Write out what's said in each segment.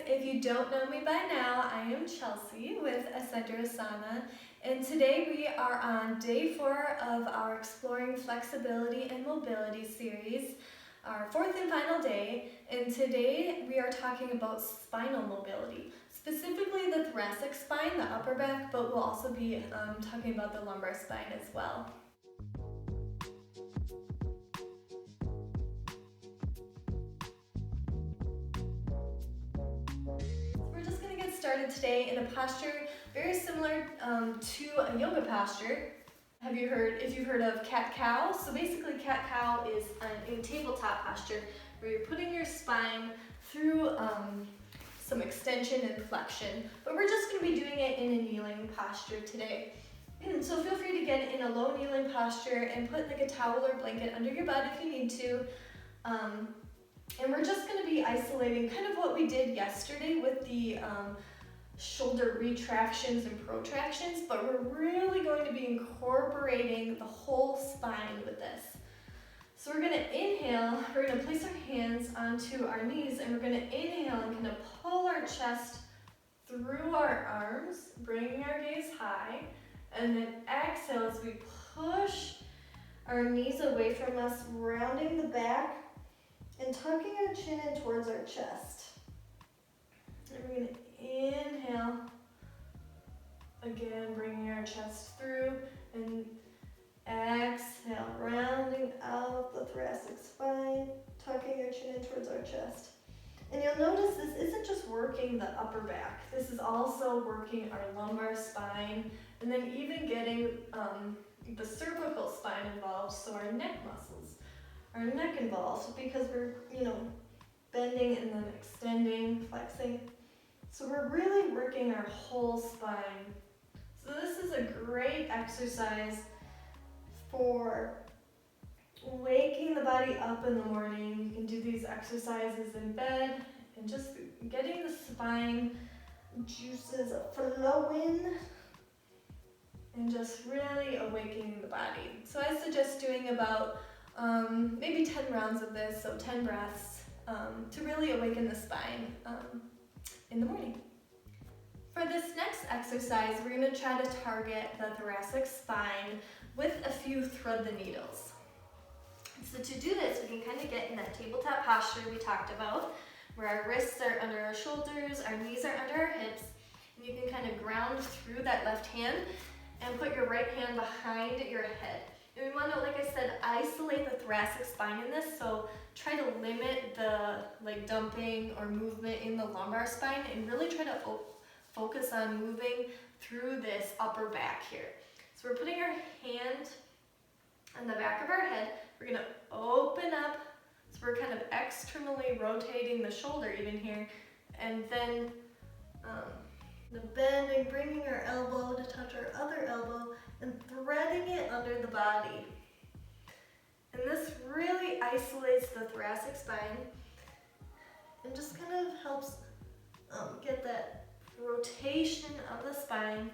if you don't know me by now, I am Chelsea with Ascender Asana, and today we are on day 4 of our Exploring Flexibility and Mobility series, our 4th and final day, and today we are talking about spinal mobility, specifically the thoracic spine, the upper back, but we'll also be talking about the lumbar spine as well. Started today in a posture very similar to a yoga posture. If you've heard of CatCow? So basically CatCow is a tabletop posture where you're putting your spine through some extension and flexion, but we're just going to be doing it in a kneeling posture today. So feel free to get in a low kneeling posture and put like a towel or blanket under your butt if you need to. And we're just going to be isolating kind of what we did yesterday with the shoulder retractions and protractions, but we're really going to be incorporating the whole spine with this. So we're going to inhale, we're going to place our hands onto our knees, and we're going to inhale and kind of pull our chest through our arms, bringing our gaze high, and then exhale as we push our knees away from us, rounding the back and tucking our chin in towards our chest. And we're going to inhale, again bringing our chest through, and exhale, rounding out the thoracic spine, tucking our chin in towards our chest. And you'll notice this isn't just working the upper back, this is also working our lumbar spine, and then even getting the cervical spine involved, so our neck muscles, our neck involved, because we're, bending and then extending, flexing. So we're really working our whole spine. So this is a great exercise for waking the body up in the morning. You can do these exercises in bed and just getting the spine juices flowing and just really awakening the body. So I suggest doing about maybe 10 rounds of this, so 10 breaths to really awaken the spine in the morning. For this next exercise, we're going to try to target the thoracic spine with a few thread the needles. So to do this, we can kind of get in that tabletop posture we talked about, where our wrists are under our shoulders, our knees are under our hips, and you can kind of ground through that left hand and put your right hand behind your head. And we want to, like I said, isolate the thoracic spine in this, so try to limit the dumping or movement in the lumbar spine and really try to focus on moving through this upper back here. So we're putting our hand on the back of our head. We're going to open up, so we're kind of externally rotating the shoulder even here, and then the bending, bringing our elbow to touch our other elbow and threading it under the body. And this really isolates the thoracic spine and just kind of helps get that rotation of the spine.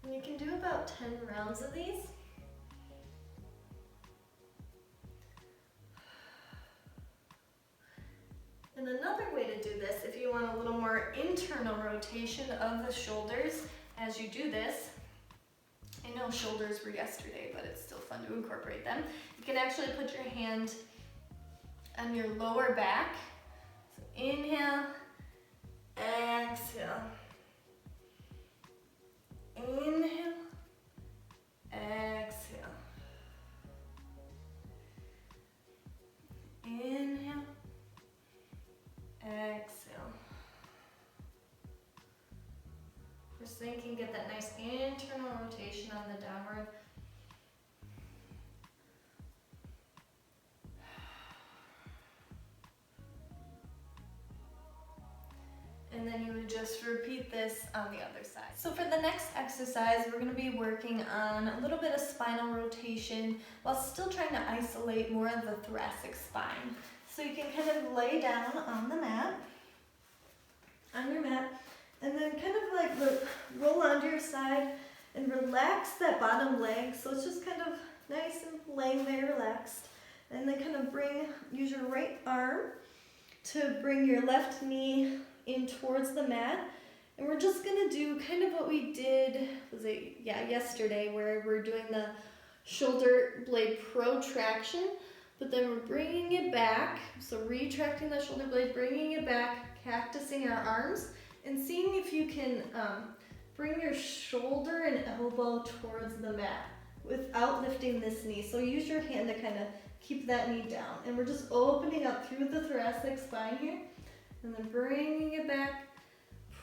And you can do about 10 rounds of these. And another way to do this, if you want a little more internal rotation of the shoulders as you do this, I know shoulders were yesterday, but it's still fun to incorporate them. You can actually put your hand on your lower back. So inhale, exhale. Inhale, exhale. Inhale, exhale. Just thinking, get that nice internal rotation on the downward. And then you would just repeat this on the other side. So for the next exercise, we're going to be working on a little bit of spinal rotation while still trying to isolate more of the thoracic spine. So you can kind of lay down on the mat, and then kind of roll onto your side and relax that bottom leg. So it's just kind of nice and laying there relaxed. And then kind of use your right arm to bring your left knee in towards the mat. And we're just gonna do kind of what we did, yesterday, where we're doing the shoulder blade protraction, but then we're bringing it back. So retracting the shoulder blade, bringing it back, cactusing our arms, and seeing if you can bring your shoulder and elbow towards the mat without lifting this knee. So use your hand to kind of keep that knee down. And we're just opening up through the thoracic spine here, and then bringing it back,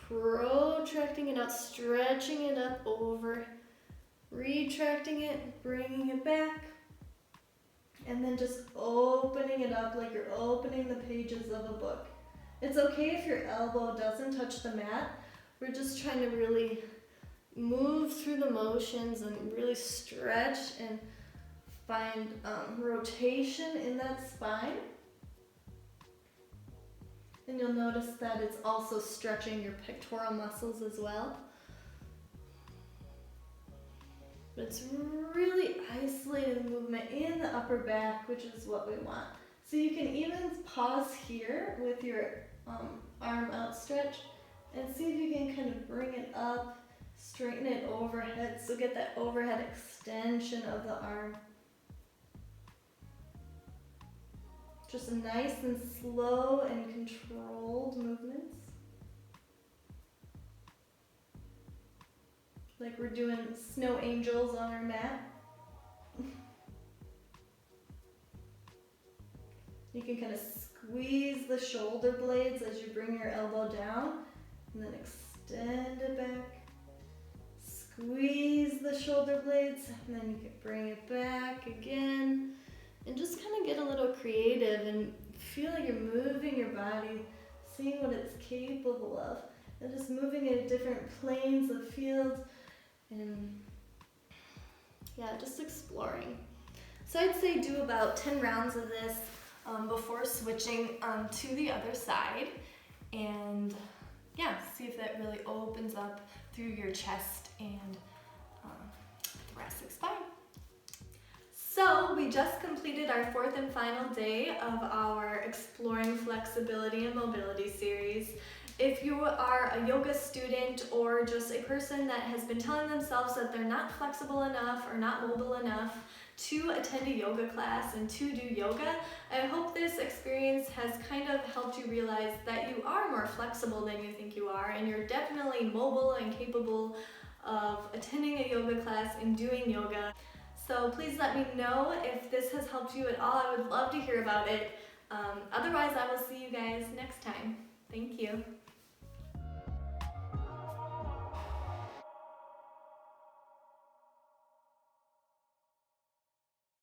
protracting it out, stretching it up over, retracting it, bringing it back, and then just opening it up like you're opening the pages of a book. It's okay if your elbow doesn't touch the mat. We're just trying to really move through the motions and really stretch and find rotation in that spine. And you'll notice that it's also stretching your pectoral muscles as well. But it's really isolated movement in the upper back, which is what we want. So you can even pause here with your arm outstretched and see if you can kind of bring it up, straighten it overhead, so get that overhead extension of the arm. Just nice and slow and controlled movements. Like we're doing snow angels on our mat. You can kind of squeeze the shoulder blades as you bring your elbow down, and then extend it back. Squeeze the shoulder blades, and then you can bring it back again. And just kind of get a little creative and feel like you're moving your body, seeing what it's capable of, and just moving it at different planes of fields, and just exploring. So I'd say do about 10 rounds of this before switching to the other side, and see if that really opens up through your chest and thoracic spine. So we just completed our 4th and final day of our Exploring Flexibility and Mobility series. If you are a yoga student or just a person that has been telling themselves that they're not flexible enough or not mobile enough to attend a yoga class and to do yoga, I hope this experience has kind of helped you realize that you are more flexible than you think you are, and you're definitely mobile and capable of attending a yoga class and doing yoga. So please let me know if this has helped you at all. I would love to hear about it. Otherwise, I will see you guys next time. Thank you.